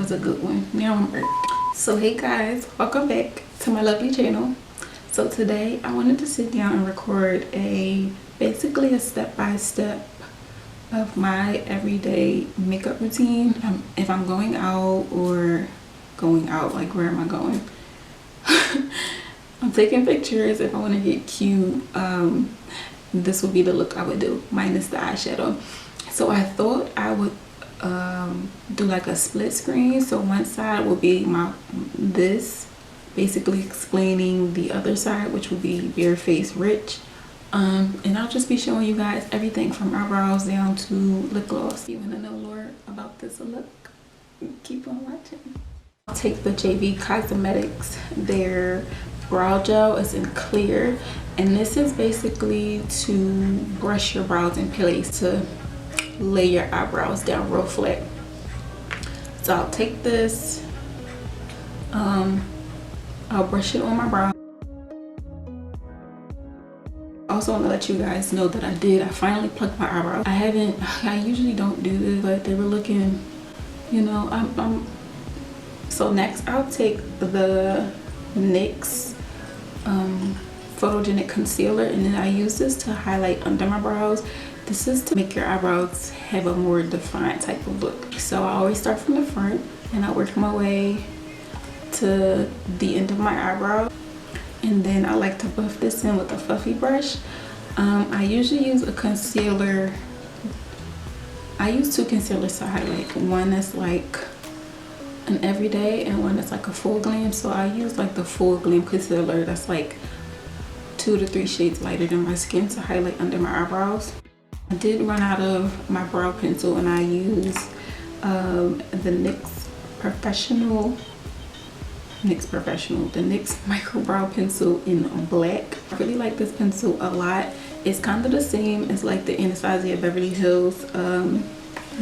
was a good one. Now I'm irked. So hey guys, welcome back to my lovely channel. So today I wanted to sit down and record basically a step-by-step of my everyday makeup routine. If I'm going out, like where am I going? I'm taking pictures if I want to get cute. This would be the look I would do minus the eyeshadow. So I thought I would do like a split screen. So one side will be this basically explaining the other side, which would be bare face rich, and I'll just be showing you guys everything from eyebrows down to lip gloss. If you want to know more about this look, keep on watching. I'll take the JV Cosmetics, their brow gel is in clear, and this is basically to brush your brows in place, to lay your eyebrows down real flat. So I'll take this, I'll brush it on my brow. Also want to let you guys know that I finally plucked my eyebrows. I usually don't do this, but they were looking, you know, so next I'll take the NYX Photogenic concealer, and then I use this to highlight under my brows. This is to make your eyebrows have a more defined type of look. So I always start from the front and I work my way to the end of my eyebrow, and then I like to buff this in with a fluffy brush. I usually use a concealer. I use two concealers to highlight. One that's like an everyday and one that's like a full glam. So I use like the full glam concealer that's like 2 to 3 shades lighter than my skin to highlight under my eyebrows. I did run out of my brow pencil, and I use the NYX Professional, the NYX Micro Brow Pencil in black. I really like this pencil a lot. It's kind of the same as like the Anastasia Beverly Hills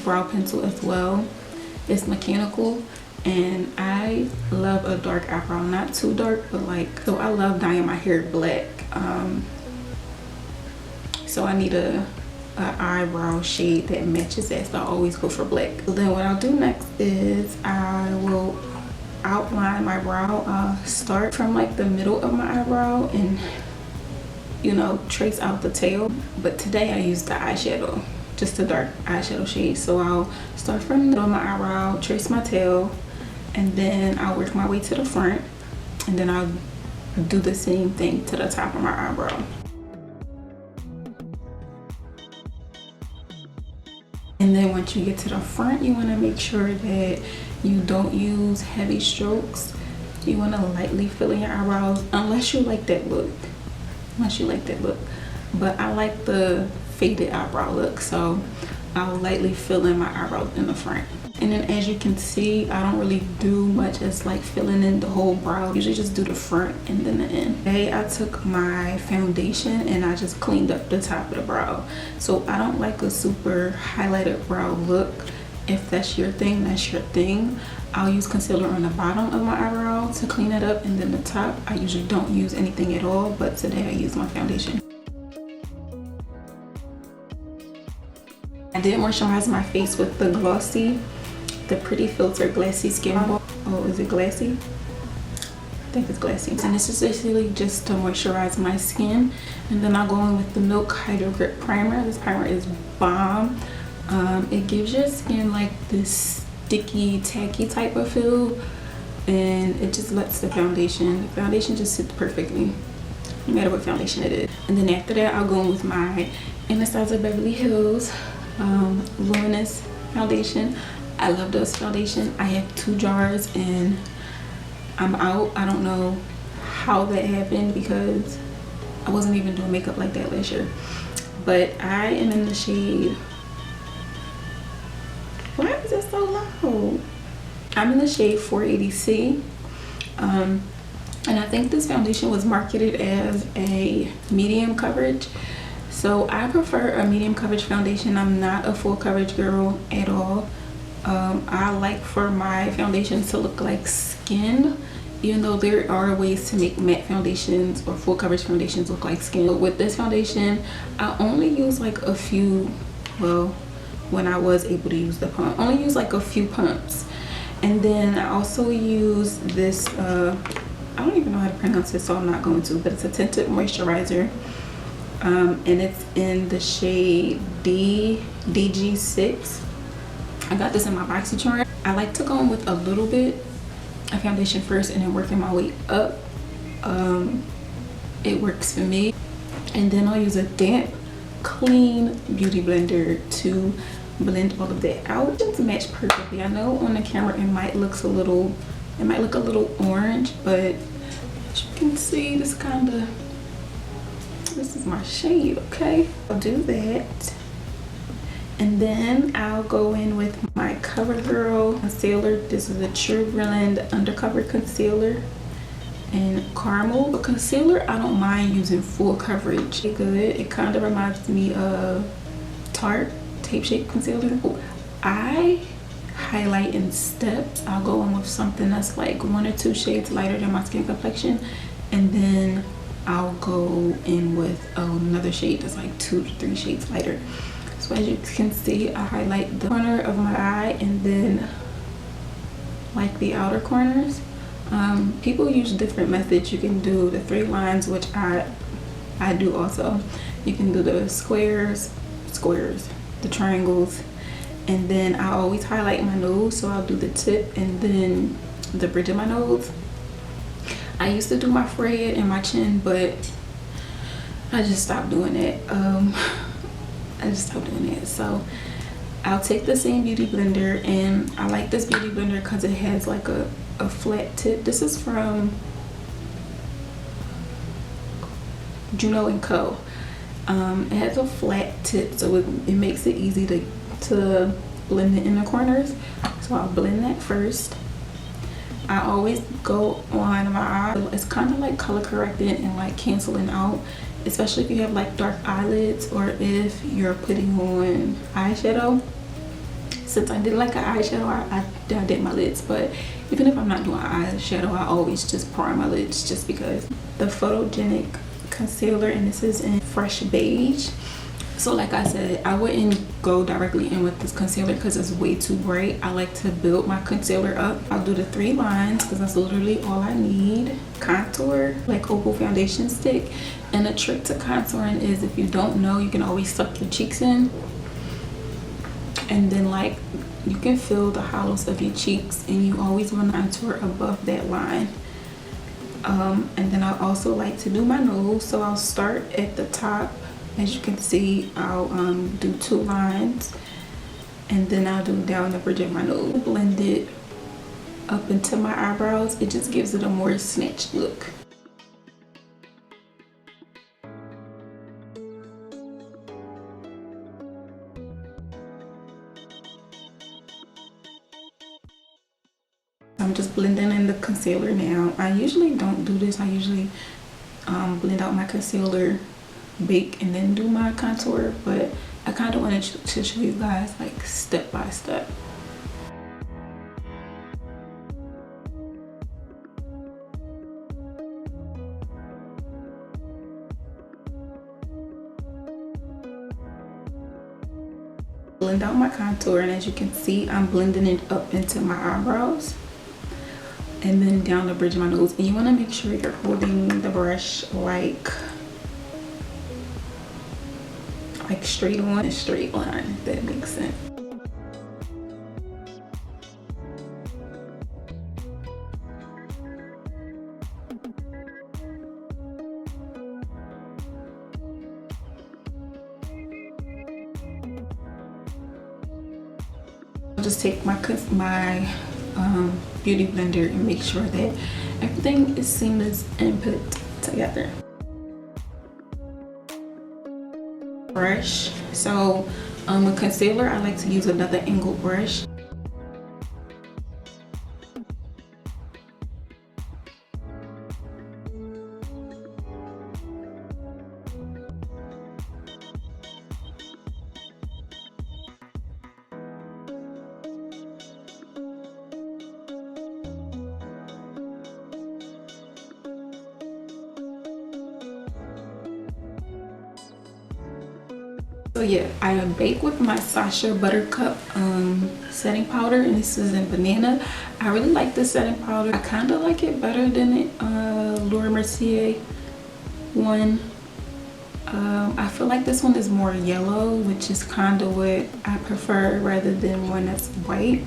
brow pencil as well. It's mechanical, and I love a dark eyebrow, not too dark, but like, so I love dyeing my hair black. So I need a eyebrow shade that matches that, so I always go for black. So then what I'll do next is I will outline my brow. I'll start from like the middle of my eyebrow and, you know, trace out the tail. But today I used the eyeshadow, just a dark eyeshadow shade. So I'll start from the middle of my eyebrow, trace my tail, and then I'll work my way to the front, and then I'll do the same thing to the top of my eyebrow. And then once you get to the front, you want to make sure that you don't use heavy strokes. You want to lightly fill in your eyebrows, unless you like that look. But I like the faded eyebrow look, so I'll lightly fill in my eyebrows in the front. And then as you can see, I don't really do much as like filling in the whole brow. I usually just do the front and then the end. Today I took my foundation and I just cleaned up the top of the brow. So I don't like a super highlighted brow look. If that's your thing, that's your thing. I'll use concealer on the bottom of my eyebrow to clean it up, and then the top I usually don't use anything at all, but today I use my foundation. I did moisturize my face with the Glassy, the Pretty Filter Glassy Skin Balm. Oh, is it Glassy? I think it's Glassy. And this is basically just to moisturize my skin. And then I'll go in with the Milk Hydro Grip Primer. This primer is bomb. It gives your skin like this sticky, tacky type of feel, and it just lets the foundation just sit perfectly, no matter what foundation it is. And then after that, I'll go in with my Anastasia Beverly Hills Luminous foundation. I love this foundation. I have 2 jars and I'm out. I don't know how that happened because I wasn't even doing makeup like that last year. But I am in the shade, why is it so loud? I'm in the shade 480C. And I think this foundation was marketed as a medium coverage. So I prefer a medium coverage foundation. I'm not a full coverage girl at all. I like for my foundation to look like skin, even though there are ways to make matte foundations or full coverage foundations look like skin. But with this foundation, I only use like a few, well, when I was able to use the pump, I only use like a few pumps. And then I also use this, I don't even know how to pronounce it, so I'm not going to, but it's a tinted moisturizer. And it's in the shade DG6. I got this in my BoxyCharm. I like to go in with a little bit of foundation first and then working my way up. It works for me. And then I'll use a damp, clean beauty blender to blend all of that out. It's match perfectly. I know on the camera it might look a little orange, but as you can see, this is my shade. Okay, I'll do that. And then I'll go in with my CoverGirl concealer. This is a Trublend Undercover concealer in caramel. For concealer, I don't mind using full coverage. It's good. It kind of reminds me of Tarte Tape Shape concealer. I highlight in steps. I'll go in with something that's like 1 or 2 shades lighter than my skin complexion, and then I'll go in with another shade that's like 2 to 3 shades lighter. So as you can see, I highlight the corner of my eye and then like the outer corners. People use different methods. You can do the 3 lines, which I do also. You can do the squares, the triangles, and then I always highlight my nose, so I'll do the tip and then the bridge of my nose. I used to do my forehead and my chin, but I just stopped doing it. So I'll take the same beauty blender, and I like this beauty blender because it has like a flat tip. This is from Juno & Co. It has a flat tip, so it makes it easy to blend the inner corners. So I'll blend that first. I always go on my eye. It's kind of like color correcting and like canceling out, especially if you have like dark eyelids or if you're putting on eyeshadow. Since I did like an eyeshadow, I did my lids, but even if I'm not doing eyeshadow, I always just prime my lids just because. The Photogenic concealer, and this is in Fresh Beige. So like I said, I wouldn't go directly in with this concealer because it's way too bright. I like to build my concealer up. I'll do the 3 lines because that's literally all I need. Contour, like Opal foundation stick. And the trick to contouring is, if you don't know, you can always suck your cheeks in. And then like you can feel the hollows of your cheeks, and you always want to contour above that line. And then I also like to do my nose, so I'll start at the top. As you can see, I'll do 2 lines, and then I'll do down the bridge of my nose. Blend it up into my eyebrows. It just gives it a more snatched look. I'm just blending in the concealer now. I usually don't do this. I usually blend out my concealer, bake, and then do my contour, but I kind of wanted to show you guys like step by step. Blend out my contour, and as you can see, I'm blending it up into my eyebrows and then down the bridge of my nose. And you want to make sure you're holding the brush like straight on a straight line, if that makes sense. I'll just take my beauty blender and make sure that everything is seamless and put together. Brush. So with concealer, I like to use another angled brush. So yeah, I baked with my Sasha Buttercup setting powder, and this is in banana. I really like this setting powder. I kind of like it better than the Laura Mercier one. I feel like this one is more yellow, which is kind of what I prefer rather than one that's white.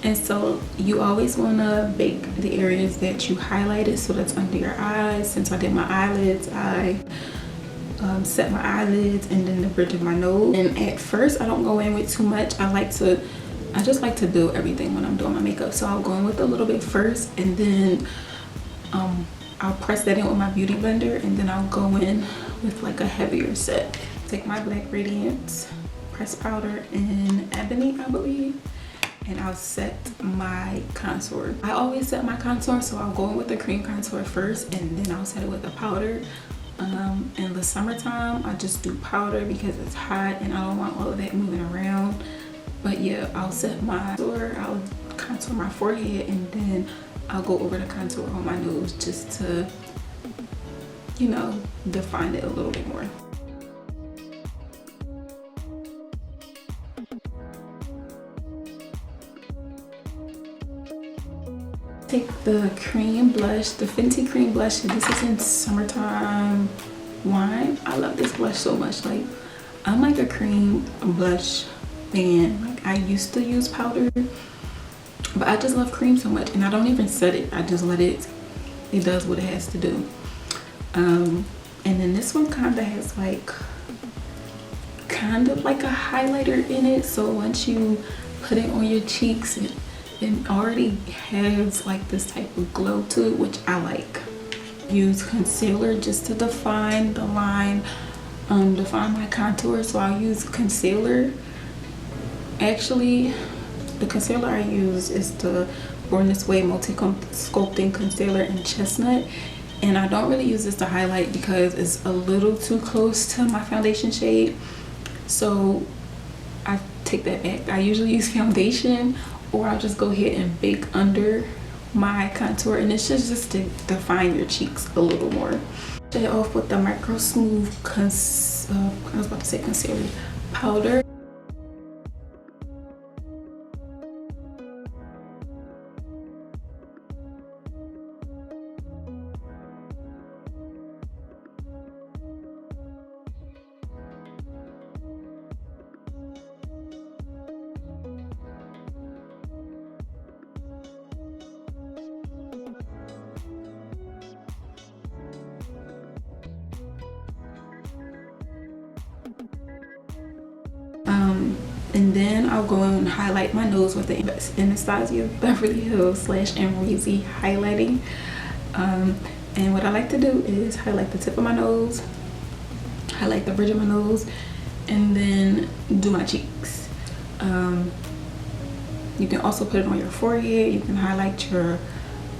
And so you always want to bake the areas that you highlighted, so that's under your eyes. Since I did my eyelids, I set my eyelids and then the bridge of my nose. And at first I don't go in with too much. I just like to build everything when I'm doing my makeup. So I'll go in with a little bit first, and then I'll press that in with my beauty blender, and then I'll go in with like a heavier set. Take my Black Radiance pressed powder in Ebony, I believe, and I'll set my contour. I always set my contour, so I'll go in with the cream contour first, and then I'll set it with the powder. In the summertime, I just do powder because it's hot and I don't want all of that moving around. But yeah, I'll set my contour, I'll contour my forehead, and then I'll go over the contour on my nose just to, you know, define it a little bit more. Take the cream blush, the Fenty cream blush. This is in Summertime Wine. I love this blush so much. Like, I'm like a cream blush fan. Like, I used to use powder, but I just love cream so much, and I don't even set it. I just let it does what it has to do. And then this one kind of has like kind of like a highlighter in it, so once you put it on your cheeks, it already has like this type of glow to it, which I like. Use concealer just to define the line, define my contour. So I'll use concealer. Actually, the concealer I use is the Born This Way Multi Sculpting Concealer in Chestnut, and I don't really use this to highlight because it's a little too close to my foundation shade, so I take that back. I usually use foundation, or I'll just go ahead and bake under my contour, and it's just to define your cheeks a little more. Start off with the MicroSmooth I was about to say concealer powder. And then I'll go and highlight my nose with the Anastasia Beverly Hills / Amrezy highlighting. And what I like to do is highlight the tip of my nose, highlight the bridge of my nose, and then do my cheeks. You can also put it on your forehead. You can highlight your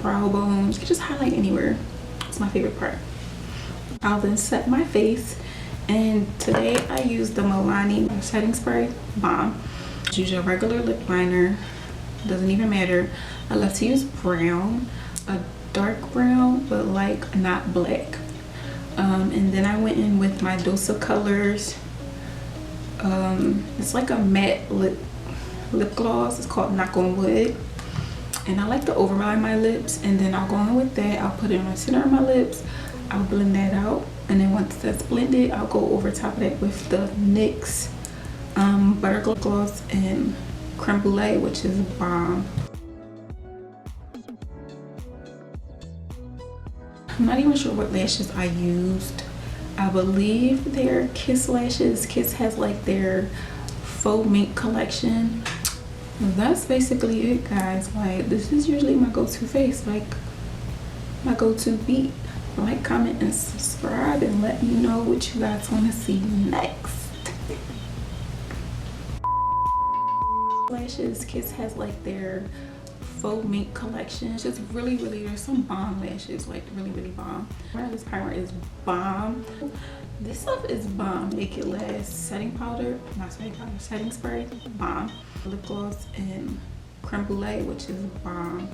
brow bones. You can just highlight anywhere. It's my favorite part. I'll then set my face. And today I used the Milani setting spray Balm. Use your regular lip liner, doesn't even matter. I love to use brown, a dark brown, but like not black. And then I went in with my Dose of Colors. It's like a matte lip gloss. It's called Knock on Wood, and I like to overline my lips, and then I'll go in with that. I'll put it on the center of my lips. I'll blend that out, and then once that's blended, I'll go over top of that with the NYX Butter Gloss and Creme Brulee, which is Balm. I'm not even sure what lashes I used. I believe they're Kiss lashes. Kiss has like their faux mink collection. That's basically it, guys. Like, this is usually my go-to face, like my go-to beat. Like, comment, and subscribe, and let me know what you guys want to see next. Lashes, Kiss has like their faux mink collection. It's just really, there's some bomb lashes, like really bomb. This primer is bomb. This stuff is bomb. Make It Last setting powder, not setting powder, setting spray, bomb. Lip gloss and Creme Brulee, which is bomb.